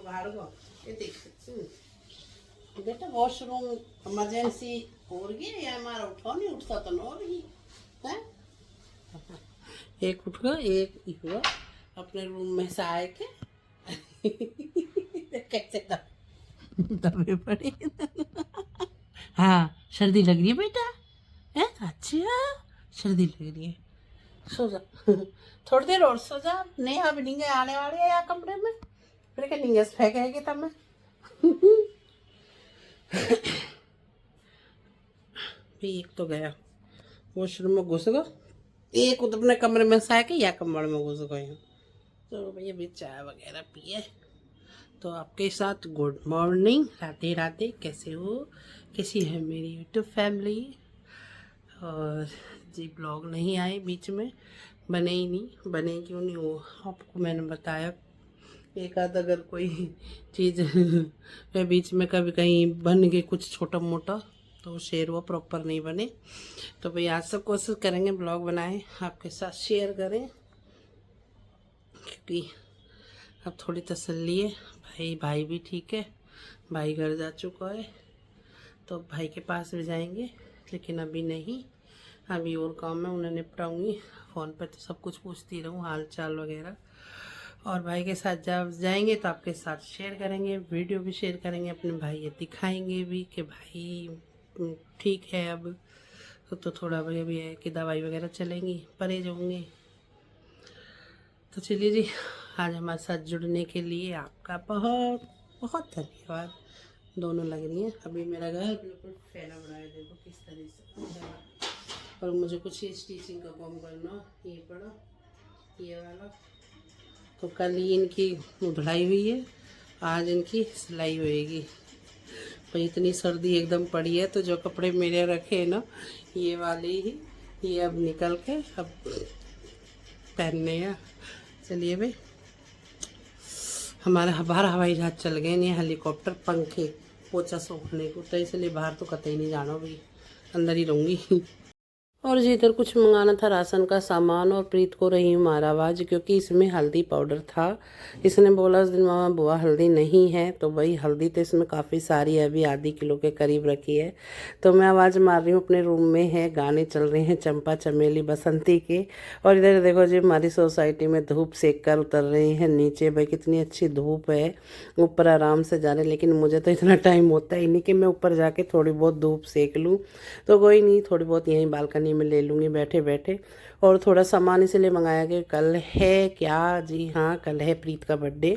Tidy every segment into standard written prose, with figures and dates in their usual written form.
उगाड़ो ये देख बेटा वॉशरूम इमरजेंसी हो रही है या हमारा उठो नहीं उठता तो न हो रही है। एक उठ गया एक हुआ अपने रूम में से आए के कैसे दबे पड़े। हाँ सर्दी लग रही है बेटा है। अच्छा सर्दी लग रही है सो जा थोड़ी देर और सो जा। नहीं अब नींगे आने वाले हैं यहाँ कमरे में फिर क्या नींगे फेंकेगी तब मैं एक तो गया वॉशरूम में घुस गया एक अपने कमरे में से आके या कमरे में घुस गए हैं। तो भैया भी चाय वगैरह पिए तो आपके साथ गुड मॉर्निंग राधे राधे। कैसे हो कैसी है मेरी यूट्यूब फैमिली। और जी ब्लॉग नहीं आए बीच में बने ही नहीं बने क्यों नहीं वो आपको मैंने बताया एक आध अगर कोई चीज़ या बीच में कभी कहीं बन गई कुछ छोटा मोटा तो शेयर हुआ प्रॉपर नहीं बने। तो भाई आज सब कोशिश करेंगे ब्लॉग बनाएं आपके साथ शेयर करें क्योंकि अब थोड़ी तसल्ली है। भाई भी ठीक है भाई घर जा चुका है तो भाई के पास भी जाएंगे लेकिन अभी नहीं अभी और काम में उन्हें निपटाऊंगी। फ़ोन पर तो सब कुछ पूछती रहूँ हाल चाल वगैरह और भाई के साथ जब जाएंगे तो आपके साथ शेयर करेंगे वीडियो भी शेयर करेंगे अपने भाई ये दिखाएंगे भी कि भाई ठीक है अब तो थोड़ा भाई अभी है कि दवाई वगैरह चलेंगी परहेज होंगे। तो चलिए जी आज हमारे साथ जुड़ने के लिए आपका बहुत बहुत धन्यवाद। दोनों लग रही हैं अभी मेरा घर बिल्कुल फैला बना है देखो किस तरह से। और मुझे कुछ ये स्टिचिंग का काम करना ये पड़ा ये वाला तो कल ही इनकी धुलाई हुई है आज इनकी सिलाई होएगी। तो इतनी सर्दी एकदम पड़ी है तो जो कपड़े मेरे रखे हैं ना ये वाले ही ये अब निकल के अब पहनने हैं। चलिए भाई हमारे बाहर हवाई जहाज चल गए नहीं हेलीकॉप्टर पंखे पोचा सूखने को तो इसलिए बाहर तो कतई नहीं जाना भाई अंदर ही रहूँगी। और जी इधर कुछ मंगाना था राशन का सामान और प्रीत को रही हूँ मार आवाज़ क्योंकि इसमें हल्दी पाउडर था। इसने बोला उस दिन मामा बुआ हल्दी नहीं है तो भाई हल्दी तो इसमें काफ़ी सारी है अभी आधी किलो के करीब रखी है। तो मैं आवाज़ मार रही हूँ अपने रूम में है गाने चल रहे हैं चंपा चमेली बसंती के। और इधर देखो जी हमारी सोसाइटी में धूप सेक कर उतर रहे हैं नीचे भाई कितनी अच्छी धूप है ऊपर आराम से जा रहे लेकिन मुझे तो इतना टाइम होता ही नहीं कि मैं ऊपर जाके थोड़ी बहुत धूप सेक लूँ। तो कोई नहीं थोड़ी बहुत यहीं बालकनी में ले लूँगी बैठे बैठे। और थोड़ा सामान इसलिए मंगाया कि कल है क्या जी हाँ कल है प्रीत का बर्थडे।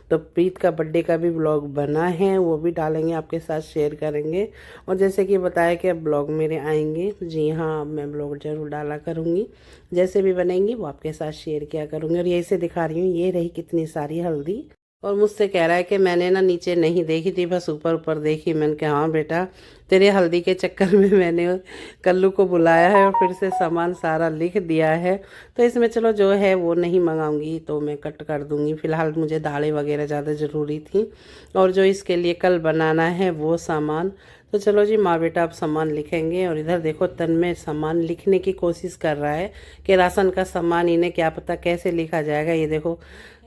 तो प्रीत का बर्थडे का भी ब्लॉग बना है वो भी डालेंगे आपके साथ शेयर करेंगे। और जैसे कि बताया कि अब ब्लॉग मेरे आएंगे जी हाँ मैं ब्लॉग जरूर डाला करूँगी जैसे भी बनेंगी वो आपके साथ शेयर किया करूँगी। और यही से दिखा रही हूँ ये रही कितनी सारी हल्दी। और मुझसे कह रहा है कि मैंने ना नीचे नहीं देखी थी बस ऊपर ऊपर देखी। मैंने कहा हाँ बेटा तेरे हल्दी के चक्कर में मैंने कल्लू को बुलाया है और फिर से सामान सारा लिख दिया है। तो इसमें चलो जो है वो नहीं मंगाऊंगी तो मैं कट कर दूंगी। फ़िलहाल मुझे दालें वगैरह ज़्यादा ज़रूरी थी और जो इसके लिए कल बनाना है वो सामान। तो चलो जी माँ बेटा अब सामान लिखेंगे। और इधर देखो तन में सामान लिखने की कोशिश कर रहा है कि राशन का सामान इन्हें क्या पता कैसे लिखा जाएगा। ये देखो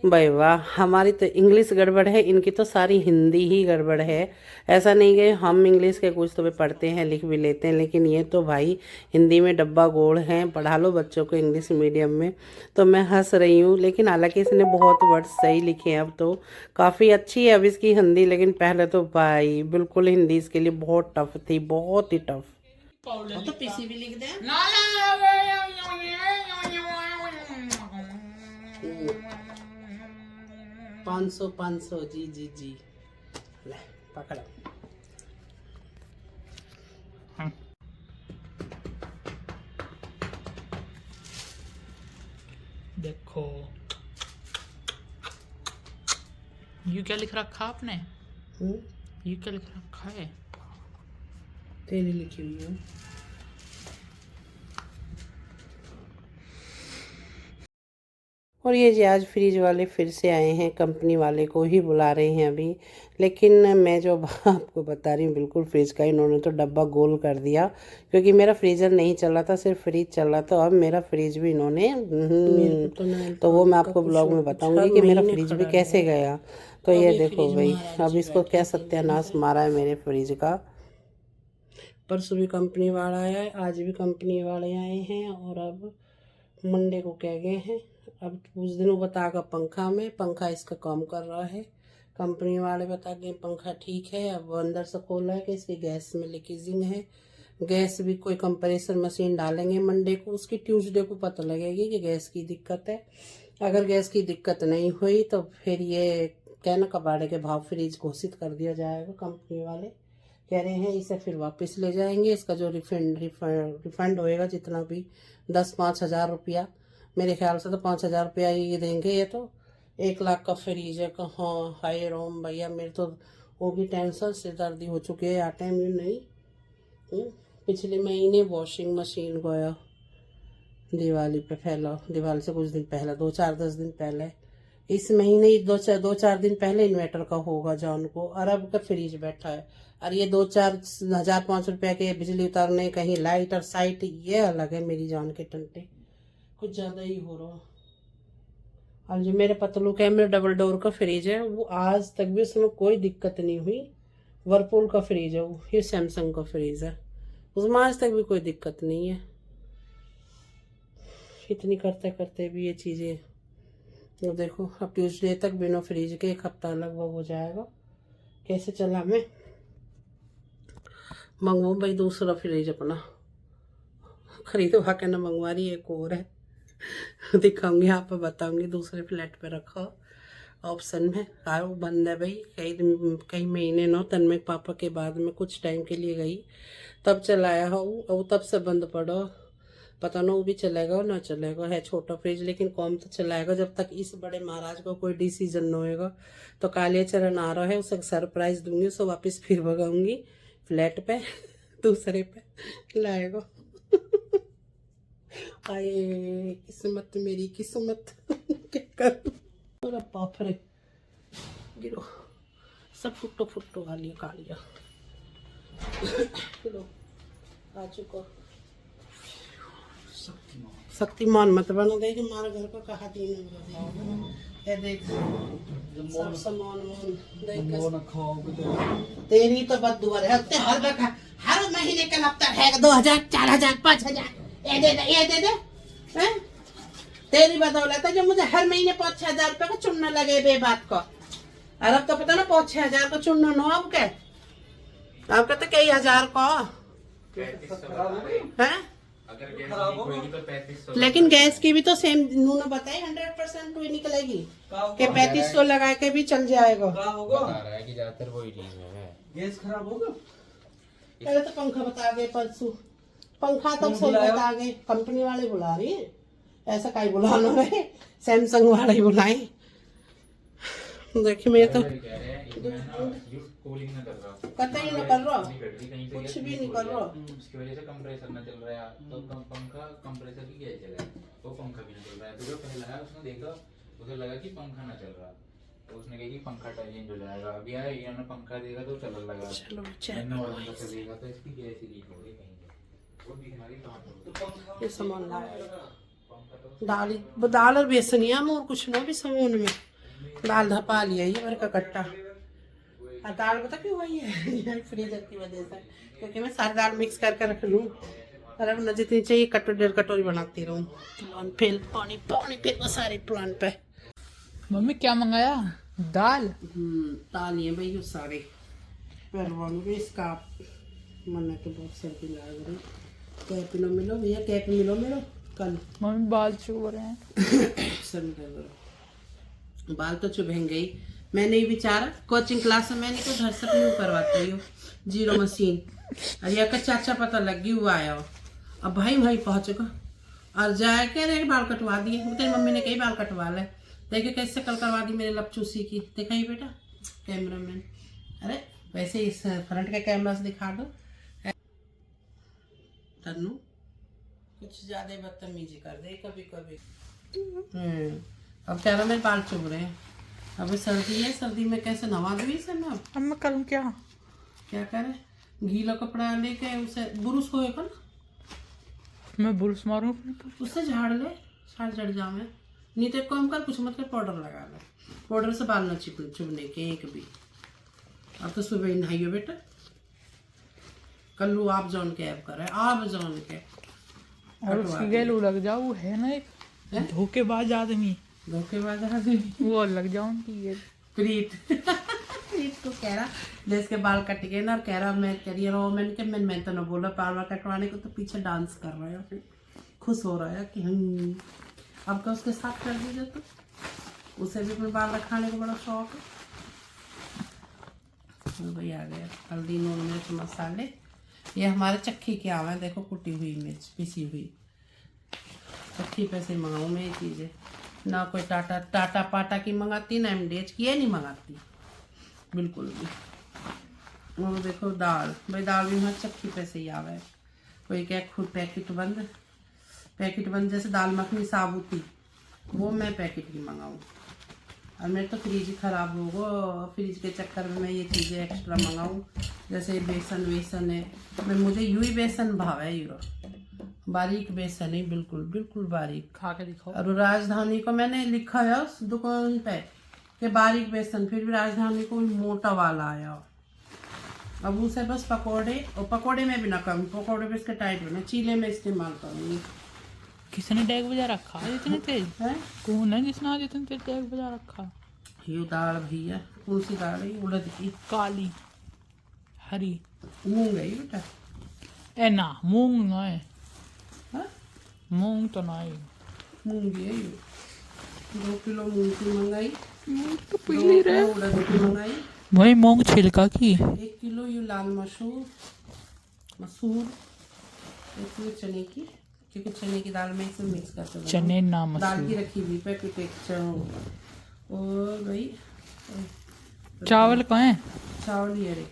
भाई वाह हमारी तो इंग्लिश गड़बड़ है इनकी तो सारी हिंदी ही गड़बड़ है। ऐसा नहीं कि हम इंग्लिश के कुछ तो भी पढ़ते हैं लिख भी लेते हैं लेकिन ये तो भाई हिंदी में डब्बा गोल हैं। पढ़ा लो बच्चों को इंग्लिश मीडियम में। तो मैं हंस रही हूँ लेकिन हालांकि इसने बहुत वर्ड सही लिखे हैं अब तो काफ़ी अच्छी है अब इसकी हिंदी। लेकिन पहले तो भाई बिल्कुल हिंदी इसके लिए बहुत टफ थी बहुत ही टफ। तो पीसी भी लिख दे 500 जी जी जी ले पकड़ो। देखो ये क्या लिख रखा आपने ये क्या लिख रखा है तेरी लिखी हुई है। और ये जी आज फ्रिज वाले फिर से आए हैं, कंपनी वाले को ही बुला रहे हैं अभी। लेकिन मैं जो आपको बता रही हूँ बिल्कुल फ्रिज का, इन्होंने तो डब्बा गोल कर दिया, क्योंकि मेरा फ्रीज़र नहीं चल रहा था, सिर्फ फ्रिज चल रहा था। अब मेरा फ्रिज भी इन्होंने तो वो मैं आपको ब्लॉग में बताऊंगी कि मेरा फ्रिज भी कैसे गया। तो ये देखो भाई, अब इसको क्या सत्यानाश मारा है मेरे फ्रिज का। परसों भी कंपनी वाला आया है, आज भी कंपनी वाले आए हैं, और अब मंडे को कह गए हैं। अब उस दिन वो बता का पंखा इसका काम कर रहा है, कंपनी वाले बता गए पंखा ठीक है। अब वो अंदर से खोला है कि इसकी गैस में लीकेजिंग है, गैस भी कोई कंप्रेसर मशीन डालेंगे मंडे को, उसकी ट्यूसडे को पता लगेगी कि गैस की दिक्कत है। अगर गैस की दिक्कत नहीं हुई तो फिर ये कहना कबाड़े के भाव फ्रिज घोषित कर दिया जाएगा। कंपनी वाले कह रहे हैं इसे फिर वापस ले जाएंगे, इसका जो रिफंड होएगा जितना भी 10-5 हज़ार रुपया, मेरे ख्याल से तो 5 हज़ार रुपया ही देंगे। ये तो 1 लाख का फ्रिज है। हाँ हाय रोम भैया, मेरे तो होगी टेंशन, सिरदर्दी हो चुकी है या टाइम नहीं। पिछले महीने वॉशिंग मशीन गया दिवाली पे, फैला दिवाली से कुछ दिन पहले, 2-4-10 दिन पहले। इस महीने 2-4 दिन पहले इन्वर्टर का होगा जान को, अरब का फ्रिज बैठा है। और ये 2-4 हज़ार 5 रुपया के बिजली उतारने, कहीं लाइट और साइट, ये अलग है मेरी जान के टंटे, कुछ ज़्यादा ही हो रहा। और जो मेरे पतलू का मेरा डबल डोर का फ्रिज है, वो आज तक भी उसमें कोई दिक्कत नहीं हुई। वर्लपूल का फ्रिज है वो, ये सैमसंग का फ्रिज है, उसमें आज तक भी कोई दिक्कत नहीं है। इतनी करते करते भी ये चीज़ें, तो देखो अब ट्यूसडे तक बिना फ्रिज के 1 हफ्ता लगभग हो जाएगा। कैसे चला मैं मंगवाऊँ भाई दूसरा फ्रिज, अपना खरीदवा के ना मंगवा रही, एक और है दिखाऊंगी आपको, बताऊंगी, दूसरे फ्लैट पे रखा ऑप्शन में। वो बंद है भाई, कई महीने नो तन्मय पापा के बाद में कुछ टाइम के लिए गई, तब चलाया हो, और तब से बंद पड़ो। पता ना वो भी चलेगा ना चलेगा, है छोटा फ्रिज लेकिन कम तो चलाएगा जब तक इस बड़े महाराज को कोई डिसीजन न होएगा। तो कालियाचरण आ रहा है, उसे सरप्राइज दूंगी, उसे वापस फिर भगाऊंगी फ्लैट पे दूसरे पे लाएगा आए किस्मत मेरी किस्मत क्या कर। अरे बाप रे, गिरो सब फुट्टो फुट्टो वाली कालिया लो आ चुका। शक्तिमान मत बना दे कि हमारे घर को कहा दिन ये देख सब सामान देख तेरी तो बददुआ है, हर महीने का हफ्ता है 2000 4000 5000 ये दे दे हैं? तेरी बदौलत है जो मुझे हर महीने 5-6 हज़ार रुपये का चुनना लगे बे बात को। और अब तो पता ना 5-6 हज़ार का चुनना नो आपके तो कई हजार का है। लेकिन गैस की भी तो सेम उन्होंने बताई 100% वही निकलेगी कि 3500 लगा के भी चल जाएगा। ज्यादातर वही गैस खराब होगा। पहले तो पंखा बता गए परसों, पंखा तब सही बता गए, कंपनी वाले बुला रही है, ऐसा कहीं बुलाना रहे, सैमसंग वाले ही बुलाए। देखिए मैं तो कतई न कर रहा, कुछ भी नहीं कर रहा। उसकी वजह से कंप्रेसर न चल रहा है, तो पंखा कंप्रेसर की क्या चला है, वो पंखा भी नहीं चल रहा है। तो पहले लगा उसने देखा, उसे लगा कि पंखा ना चल रहा, तो उसने कहा कि पंखा चेंज हो जाएगा। अभी आया ये ना पंखा देगा तो चलने लगा, चलो मैंने और पंखा से देखा तो इसकी गैस लीक हो गई कहीं पे, वो बीमारी कहां पर ये सामान लाया दाल और बेसनिया में और कुछ ना भी सामान में दाल धपा लिया ये मेरे का कट्टा। और दाल पता क्यों हुई है फ्रीजर की वजह से, क्योंकि मैं सारी दाल मिक्स करके रख लूँ और अब न जितनी चाहिए कटोरी 1.5 कटोरी बनाती रहूँ। प्लान फेल पानी पानी फिर वो सारे प्लान पे। मम्मी क्या मंगाया? दाल दाल ये भाई सारे परवान इसका मन के बहुत सर्दी लग रही। कैप नो मिलो भैया, कैप मिलो मेरे कल। मम्मी बाल चुभ रहे हैं बाल तो चुभेंगे ही। मैंने ही विचारा कोचिंग क्लास में मैंने तो घर से क्यों करवाती हूँ जीरो मशीन, अरे का चाचा पता लग गई हुआ आया। अब भाई पहुँचेगा और जाए के रे बाल कटवा दिए, तेरी मम्मी ने कई बाल कटवा ले, देखे कैसे कल करवा दी मेरे लपचूसी की। देखा ही बेटा कैमरा मैन, अरे वैसे इस फ्रंट के कैमरा से दिखा दो। तन्नू कुछ ज्यादा बदतमीजी कर दे कभी कभी। अब कह रहा मेरे बाल चुभ रहे हैं। अभी सर्दी है, सर्दी में कैसे नवा दूँ इसे मैं? अब मैं करूँ क्या? क्या करे, गीला कपड़ा लेके उसे बुरुश होएगा ना, मैं बुरुश मारूँ? उससे झाड़ ले, झाड़ जड़ जावे। नहीं तो एक काम कर, कुछ मत कर, पाउडर लगा ले। पाउडर से बाल न चुभने के एक भी। अब तो सुबह ही नहाइयो बेटा, कल्लू आप जौन के ऐप करे, आप जौन के और उसकी गैलू लग जाओ, वो है ना एक धोखेबाज आदमी, धोखेबाज आदमी, वो लग जाओ उनकी ये प्रीत। प्रीत को कह रहा जैसे के बाल कट गए ना, और कह रहा मैं करियर हो, मैं तो ना बोला बाल कटवाने को, तो पीछे डांस कर रहा है, फिर खुश हो रहा है कि हम अब क्या उसके साथ कर दीजिए। तो उसे भी अपने बाल रखाने का बड़ा शौक है। तो भाई आ गया हल्दी, नून, मिर्च, मसाले। ये हमारे चक्की के आवा है, देखो कुटी हुई मिर्च, पिसी हुई। चक्की पे से मंगाऊँ मैं ये चीज़ें, ना कोई टाटा पाटा की मंगाती, ना MDH की, ये नहीं मंगाती बिल्कुल भी। और देखो दाल, भाई दाल भी हमारे चक्की पे से ही आवा है। कोई क्या खुद पैकेट बंद जैसे दाल मखनी साबुती, वो मैं पैकेट की मंगाऊँ। और मेरे तो फ्रिज ही ख़राब होगा, फ्रिज के चक्कर में मैं ये चीज़ें एक्स्ट्रा मंगाऊँ। जैसे बेसन है, मैं मुझे यूँ ही बेसन भाव है, यूरो बारीक बेसन है, बिल्कुल बारीक। खा के दिखाओ। और राजधानी को मैंने लिखा है उस दुकान पे कि बारीक बेसन, फिर भी राजधानी को मोटा वाला आया। अब उसे बस पकोड़े, और पकोड़े में भी ना करूँ, पकोड़े भी इसके टाइट बने, चीले में इस्तेमाल करूँगी। किसने डेग बजा रखा है इतने तेज? है कौन है जिसने आज इतने तेज डेग बजा रखा? ये दाल भैया, कौन सी दाल है? उड़द की, काली, हरी, मूंग है ये बेटा। ए ना मूंग ना है, हाँ मूंग तो नहीं, मूंग है ये। 2 किलो मूंग की मंगाई, मूंग तो 2 पीली रहे। किलो उड़द की मंगाई, वही मूंग छिलका की। 1 किलो ये लाल मसूर, 1 किलो चने की, क्योंकि चने की दाल में इसे मिक्स करके बनाऊं। चने ना दाल की मसूर। रखी हुई पैकेट एक और भाई चावल कहाँ है? चावल ये रे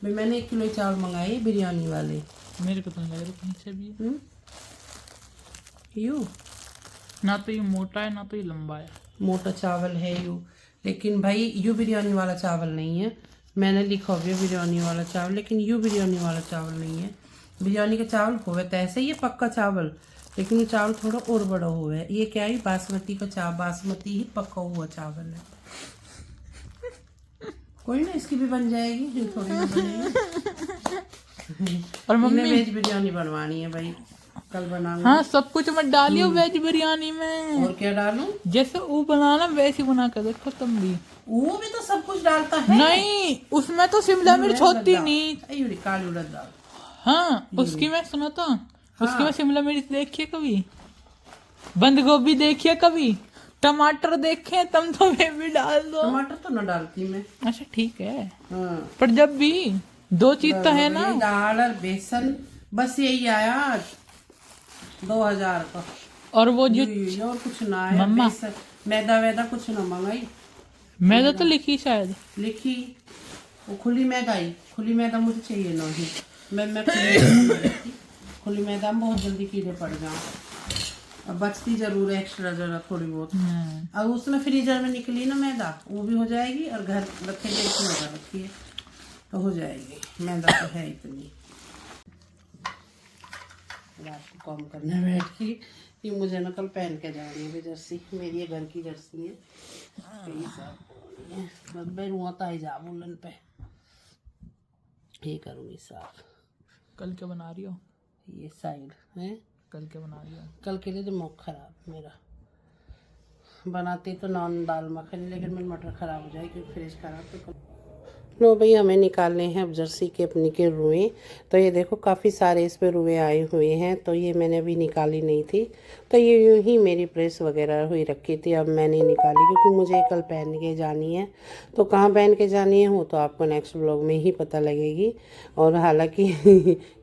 भाई, मैंने 1 किलो चावल मंगाए बिरयानी वाले। मेरे को तो लग रहा कहीं से भी यू ना तो ये मोटा है ना तो ये लंबा है। मोटा चावल है यू, लेकिन भाई यू बिरयानी वाला चावल नहीं है। मैंने लिखा हुआ बिरयानी वाला चावल, लेकिन यू बिरयानी वाला चावल नहीं है। बिरयानी का चावल होवे तो ऐसे ही है पक्का चावल, लेकिन ये चावल थोड़ा और बड़ा हुआ है। ये क्या है, बासमती का चावल, बासमती ही पका हुआ चावल है। कोई ना, इसकी भी बन जाएगी, थोड़ी ना बनेगी। और मम्मी वेज बिरयानी बनवानी है भाई, कल बनाऊंगी। हाँ सब कुछ मत डालियो वेज बिरयानी में। और क्या डालूं? जैसे वो बनाना वैसे बना कर देखो तुम भी। वो भी तो सब कुछ डालता है। नहीं उसमें तो शिमला मिर्च होती नहीं। काली उड़द दाल। हाँ उसकी मैं सुना था, उसकी मैं शिमला मिर्च देखिए कभी, बंद गोभी देखिए कभी, टमाटर देखे, तुम तो वे भी डाल दो। टमाटर तो ना डालती मैं। अच्छा ठीक है, हाँ पर जब भी 2 चीज तो है ना। दाल और बेसन, बस यही आया आज 2000 का। और वो जो और कुछ ना आया, मम्मा बेसन मैदा वैदा कुछ ना मंगाई। मैदा तो लिखी शायद, लिखी वो खुली मैदा ही, खुली मैदा मुझे चाहिए ना ही। मैं खुली मैदा में बहुत जल्दी कीड़े पड़ जाऊँ। अब बचती जरूर है एक्स्ट्रा जरा थोड़ी बहुत। अब उसमें फ्रीजर में निकली ना मैदा, वो भी हो जाएगी, और घर रखे गए इसमें मैदा रखी है तो हो जाएगी। मैदा तो है इतनी। रात को काम करने बैठी, ये मुझे ना कल पहन के जानी है जर्सी, मेरी ये घर की जर्सी है। बस भाई रुआता ही जा बुलन पे, ये करूँगी साफ। कल क्या बना रही हो? ये साइड है, कल क्या बना रही हो? कल के लिए दिमाग खराब मेरा। बनाती तो नॉन दाल मखनी, लेकिन मेरी मटर खराब हो जाए क्योंकि फ्रिज खराब। तो लो भाई हमें निकालने हैं अब जर्सी के अपनी के रुएं। तो ये देखो काफ़ी सारे इस पे रुएं आए हुए हैं, तो ये मैंने अभी निकाली नहीं थी, तो ये यूँ ही मेरी प्रेस वगैरह हुई रखी थी। अब मैंने निकाली क्योंकि मुझे कल पहन के जानी है। तो कहाँ पहन के जानी है वो तो आपको नेक्स्ट ब्लॉग में ही पता लगेगी। और हालांकि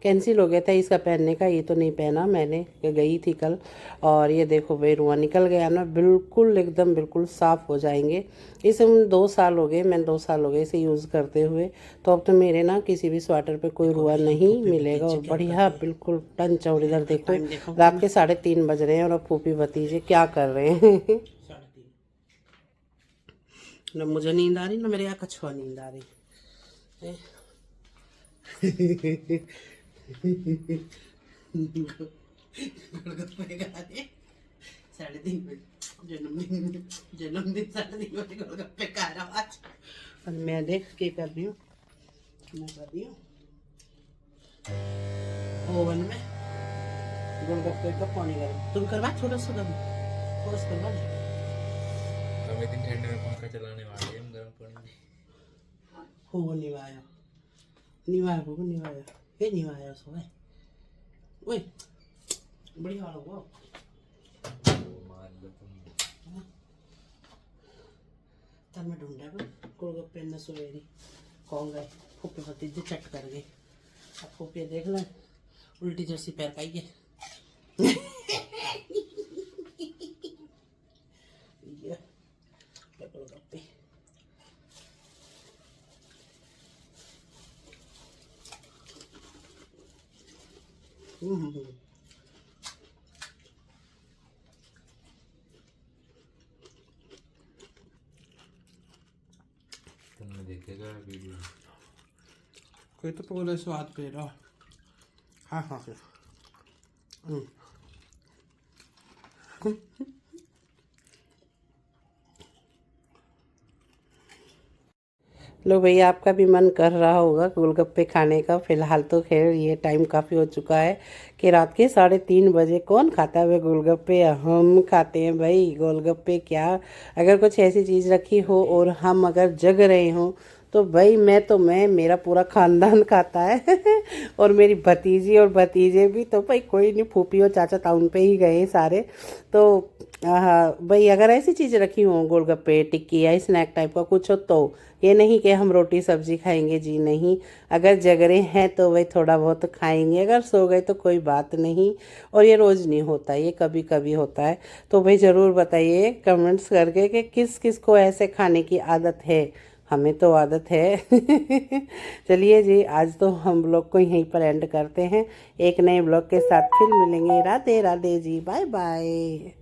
कैंसिल हो गया था इसका पहनने का, ये तो नहीं पहना मैंने, गई थी कल। और ये देखो भाई रुआ निकल गया ना, बिल्कुल एकदम बिल्कुल साफ़ हो जाएंगे। इसे 2 साल हो गए, मैंने 2 साल हो गए इसे यूज़ करते हुए। तो अब तो मेरे ना किसी भी स्वेटर पे कोई रुआ नहीं मिलेगा, और बढ़िया बिल्कुल टंच। और इधर देखो रात के 3:30 बज रहे हैं और अब फूफी भतीजे क्या कर रहे हैं। ना मुझे नींद आ रही ना मेरे यहाँ कछुआ नींद आ रही है। गोलगप्पे खा रहे 3:30 बजे जन्मदिन 3:30 बजे गोलगप्पे खा रहा हूँ आज। और मैं देख के कर रही हूँ, मैं कर रही हूँ ओवन में गोलगप्पे का पानी गर्म। तुम करवा थोड़ा सा गर्म, थोड़ा सा करवा दे। हम एक दिन ठंडे में पंखा चलाने वाले हैं, हम गर्म पानी में। हो निवाया निवाया हो निवाया ये निवाया सो है। ओए बढ़िया वाला हुआ मार लो तुम। तब मैं ढूंढा भी गोलगप्पे न सवेरी कौन गए फूफे भतीजे चट कर गए। अब फूफे देख लें उल्टी जैसी पैर खाइए। ये गोलगप्पे तुमने देखेगा वीडियो? कोई तो पूरे स्वाद पे रहा। हाँ हाँ हाँ लो भैया आपका भी मन कर रहा होगा गोलगप्पे खाने का। फिलहाल तो खैर ये टाइम काफ़ी हो चुका है कि रात के 3:30 बजे कौन खाता है गोलगप्पे। हम खाते हैं भाई गोलगप्पे। क्या अगर कुछ ऐसी चीज़ रखी हो और हम अगर जग रहे हों तो भाई मैं मेरा पूरा ख़ानदान खाता है। और मेरी भतीजी और भतीजे भी, तो भाई कोई नहीं, फूफी और चाचा टाउन पे ही गए सारे। तो हाँ भाई अगर ऐसी चीज़ रखी हो गोलगप्पे टिक्की या स्नैक टाइप का कुछ हो तो ये नहीं कि हम रोटी सब्जी खाएंगे जी, नहीं। अगर जग रहे हैं तो भाई थोड़ा बहुत खाएंगे, अगर सो गए तो कोई बात नहीं। और ये रोज़ नहीं होता, ये कभी कभी होता है। तो भाई ज़रूर बताइए कमेंट्स करके कि किस किस को ऐसे खाने की आदत है। हमें तो आदत है। चलिए जी आज तो हम ब्लॉग को यहीं पर एंड करते हैं। एक नए ब्लॉग के साथ फिर मिलेंगे। Radhe Radhe ji, bye bye.